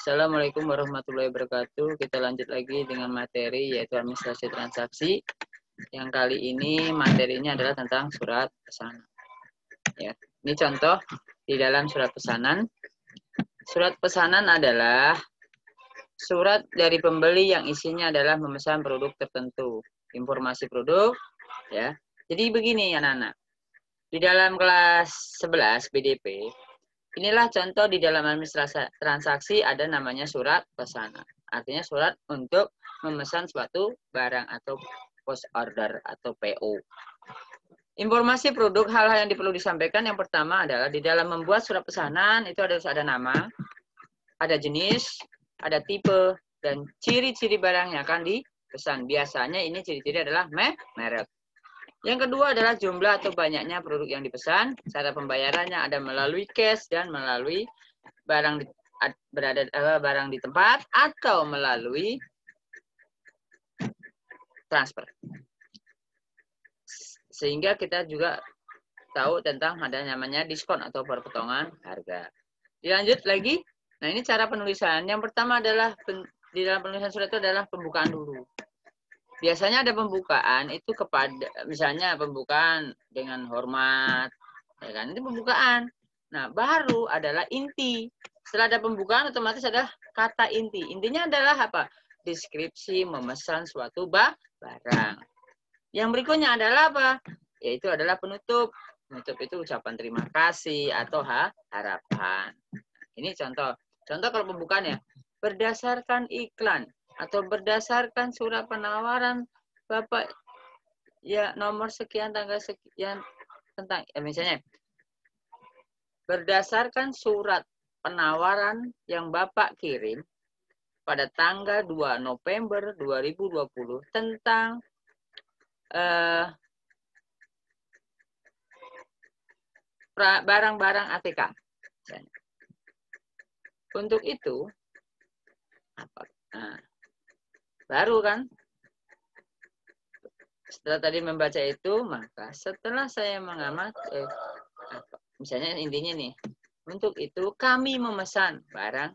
Assalamualaikum warahmatullahi wabarakatuh. Kita lanjut lagi dengan materi yaitu administrasi transaksi. Yang kali ini materinya adalah tentang surat pesanan. Ya, ini contoh di dalam surat pesanan. Surat pesanan adalah surat dari pembeli yang isinya adalah memesan produk tertentu. Informasi produk, ya. Jadi begini anak-anak. Di dalam kelas 11 BDP, inilah contoh di dalam administrasi transaksi ada namanya surat pesanan. Artinya surat untuk memesan suatu barang atau post order atau PO. Informasi produk, hal-hal yang perlu disampaikan yang pertama adalah di dalam membuat surat pesanan itu harus ada nama, ada jenis, ada tipe, dan ciri-ciri barang yang akan dipesan. Biasanya ini ciri-ciri adalah merek. Yang kedua adalah jumlah atau banyaknya produk yang dipesan. Cara pembayarannya ada melalui cash dan melalui barang di tempat atau melalui transfer. Sehingga kita juga tahu tentang ada namanya diskon atau perpotongan harga. Dilanjut lagi. Nah, ini cara penulisan. Yang pertama adalah di dalam penulisan surat itu adalah pembukaan dulu. Biasanya ada pembukaan itu kepada, misalnya pembukaan dengan hormat, ya kan? Itu pembukaan. Nah, baru adalah inti. Setelah ada pembukaan, otomatis ada kata inti. Intinya adalah apa? Deskripsi memesan suatu barang. Yang berikutnya adalah apa? Yaitu adalah penutup. Penutup itu ucapan terima kasih atau harapan. Ini contoh. Contoh kalau pembukaannya. Berdasarkan iklan atau berdasarkan surat penawaran Bapak ya nomor sekian tanggal sekian tentang misalnya berdasarkan surat penawaran yang Bapak kirim pada tanggal 2 November 2020 tentang barang-barang ATK. Misalnya. Untuk itu apa? Nah, baru kan? Setelah tadi membaca itu, maka setelah saya mengamat, misalnya intinya nih, untuk itu kami memesan barang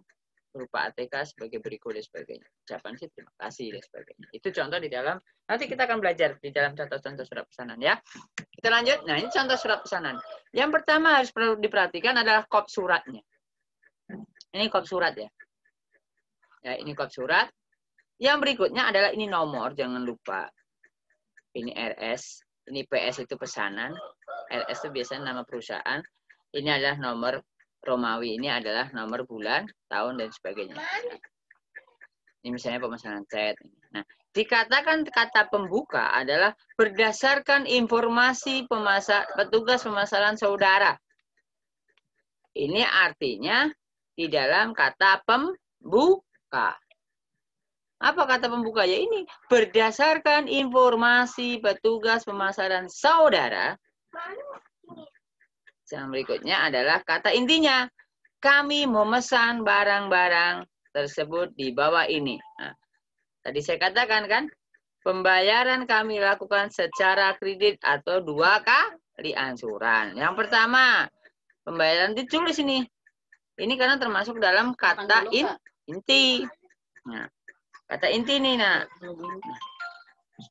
berupa ATK sebagai berikut dan sebagainya. Ucapan sih terima kasih dan sebagainya. Itu contoh di dalam, nanti kita akan belajar di dalam contoh-contoh surat pesanan ya. Kita lanjut, nah ini contoh surat pesanan. Yang pertama harus perlu diperhatikan adalah kop suratnya. Ini kop surat ya. Ya, ini kop surat. Yang berikutnya adalah ini nomor, jangan lupa. Ini RS, ini PS itu pesanan. RS itu biasanya nama perusahaan. Ini adalah nomor Romawi, ini adalah nomor bulan, tahun, dan sebagainya. Ini misalnya pemesanan chat. Nah, dikatakan kata pembuka adalah berdasarkan informasi petugas pemasaran saudara. Ini artinya di dalam kata pembuka. Apa kata pembuka? Ya ini berdasarkan informasi petugas pemasaran saudara. Yang berikutnya adalah kata intinya. Kami memesan barang-barang tersebut di bawah ini. Nah, tadi saya katakan kan, pembayaran kami lakukan secara kredit atau 2 kali angsuran. Yang pertama, pembayaran ditulis ini. Ini karena termasuk dalam kata inti. Nah, kata inti nih, nah.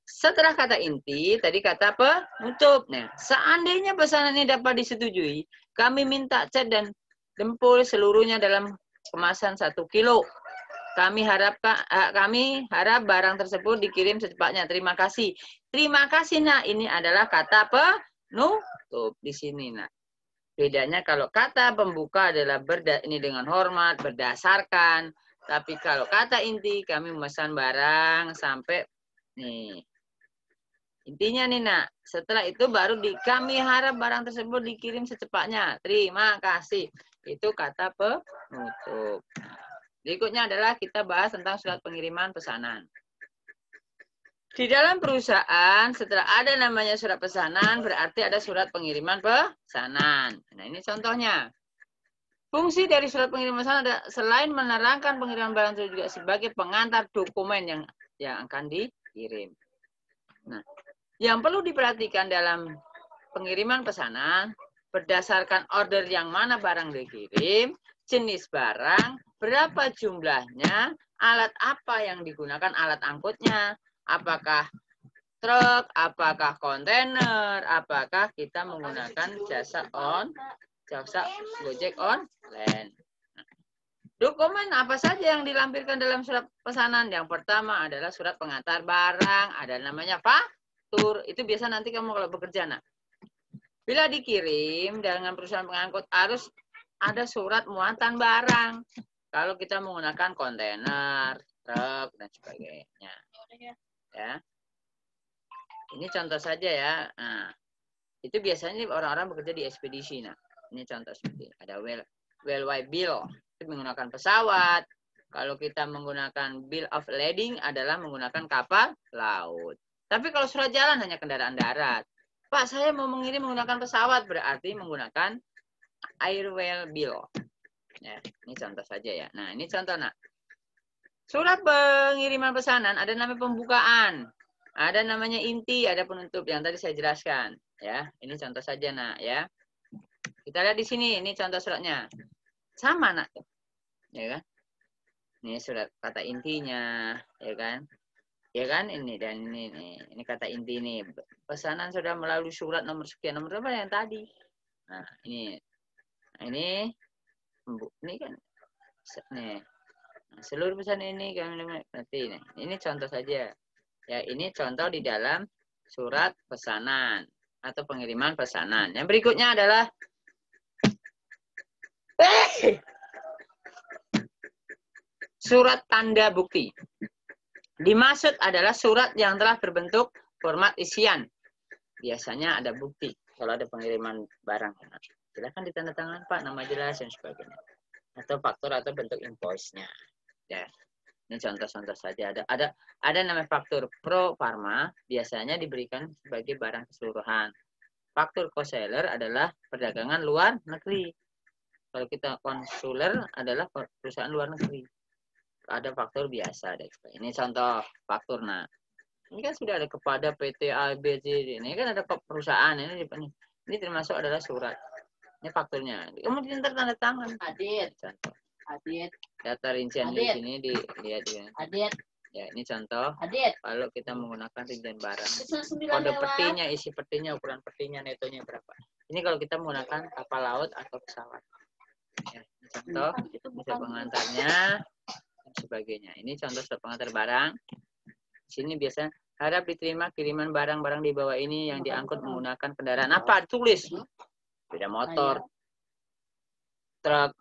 Setelah kata inti, tadi kata penutup. Nah, seandainya pesanan ini dapat disetujui, kami minta cat dan dempul seluruhnya dalam kemasan 1 kilo. Kami harap barang tersebut dikirim secepatnya. Terima kasih. Terima kasih, nah. Ini adalah kata penutup di sini, nah. Bedanya kalau kata pembuka adalah ini dengan hormat, berdasarkan. Tapi kalau kata inti, kami memesan barang sampai nih. Intinya nih nak, setelah itu baru kami harap barang tersebut dikirim secepatnya. Terima kasih. Itu kata penutup. Berikutnya adalah kita bahas tentang surat pengiriman pesanan. Di dalam perusahaan, setelah ada namanya surat pesanan, berarti ada surat pengiriman pesanan. Nah, ini contohnya. Fungsi dari surat pengiriman pesanan ada selain menerangkan pengiriman barang itu juga sebagai pengantar dokumen yang akan dikirim. Nah, yang perlu diperhatikan dalam pengiriman pesanan, berdasarkan order yang mana barang dikirim, jenis barang, berapa jumlahnya, alat apa yang digunakan, alat angkutnya, apakah truk, apakah kontainer, apakah kita menggunakan jasa Gojek online. Dokumen apa saja yang dilampirkan dalam surat pesanan? Yang pertama adalah surat pengantar barang, ada namanya faktur. Itu biasa nanti kamu kalau bekerja, nak. Bila dikirim dengan perusahaan pengangkut harus ada surat muatan barang. Kalau kita menggunakan kontainer, truk, dan sebagainya. Ya. Ini contoh saja ya. Nah, itu biasanya orang-orang bekerja di ekspedisi. Nah, ini contoh seperti ini. Ada railway bill, itu menggunakan pesawat. Kalau kita menggunakan bill of lading adalah menggunakan kapal laut. Tapi kalau surat jalan hanya kendaraan darat. Pak, saya mau mengirim menggunakan pesawat, berarti menggunakan airway bill. Ya, ini contoh saja ya. Nah, ini contoh, nak. Surat pengiriman pesanan ada namanya pembukaan. Ada namanya inti, ada penutup yang tadi saya jelaskan, ya. Ini contoh saja, nak, ya. Kita lihat di sini, ini contoh suratnya. Sama, nak. Ya kan? Ini surat kata intinya, ya kan? Ya kan? Ini dan ini kata inti ini. Pesanan sudah melalui surat nomor sekian, nomor berapa yang tadi? Nah, ini. Nah, ini kan nih. Nah, seluruh pesan ini kami nanti ini contoh saja. Ya, ini contoh di dalam surat pesanan atau pengiriman pesanan. Yang berikutnya adalah surat tanda bukti. Dimaksud adalah surat yang telah berbentuk format isian. Biasanya ada bukti kalau ada pengiriman barang. Silakan ditandatangan, Pak, nama jelas dan sebagainya. Atau faktur atau bentuk invoice-nya. Ya. Ini contoh-contoh saja. Ada namanya faktur pro farma, biasanya diberikan sebagai barang keseluruhan. Faktur co-seller adalah perdagangan luar negeri. Kalau kita konsuler adalah perusahaan luar negeri. Ada faktur biasa. Ini contoh faktur. Nah, ini kan sudah ada kepada PT A, B, C. Ini kan ada perusahaan. Ini termasuk adalah surat. Ini fakturnya. Kemudian tanda tangan. Adit. Contoh. Adit. Data rincian di sini dilihat ya. Adit. Ya, ini contoh. Adit. Kalau kita menggunakan rincian barang. Kode petinya, isi petinya, ukuran petinya, netonya berapa. Ini kalau kita menggunakan kapal laut atau pesawat. Ya, ini contoh. Bisa pengantarnya dan sebagainya. Ini contoh surat pengantar barang. Di sini biasa harap diterima kiriman barang-barang di bawah ini yang diangkut menggunakan kendaraan apa? Tulis. Beda motor, truk,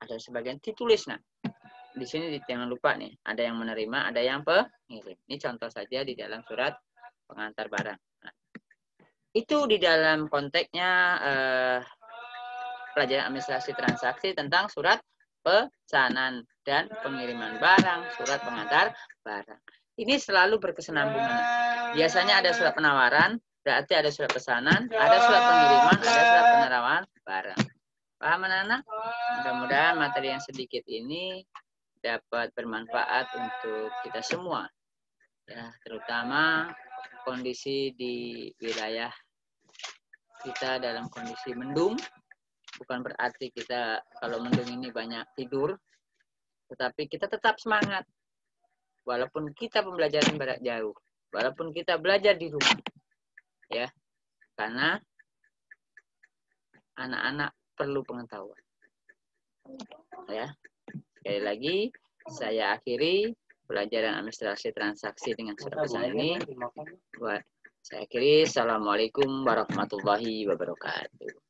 ada sebagian ditulis. Nah, di sini jangan lupa nih, ada yang menerima, ada yang pengirim. Ini contoh saja di dalam surat pengantar barang. Nah, itu di dalam konteksnya pelajaran administrasi transaksi tentang surat pesanan dan pengiriman barang, surat pengantar barang. Ini selalu berkesinambungan. Biasanya ada surat penawaran, berarti ada surat pesanan, ada surat pengiriman, ada surat penerawan barang. Paham, anak-anak? Mudah-mudahan materi yang sedikit ini dapat bermanfaat untuk kita semua. Ya, terutama kondisi di wilayah kita dalam kondisi mendung. Bukan berarti kita kalau mendung ini banyak tidur, tetapi kita tetap semangat. Walaupun kita pembelajaran jarak jauh, walaupun kita belajar di rumah. Ya, karena anak-anak perlu pengetahuan. Ya, sekali lagi saya akhiri pelajaran administrasi transaksi dengan surat pesan ini. Saya akhiri. Assalamualaikum warahmatullahi wabarakatuh.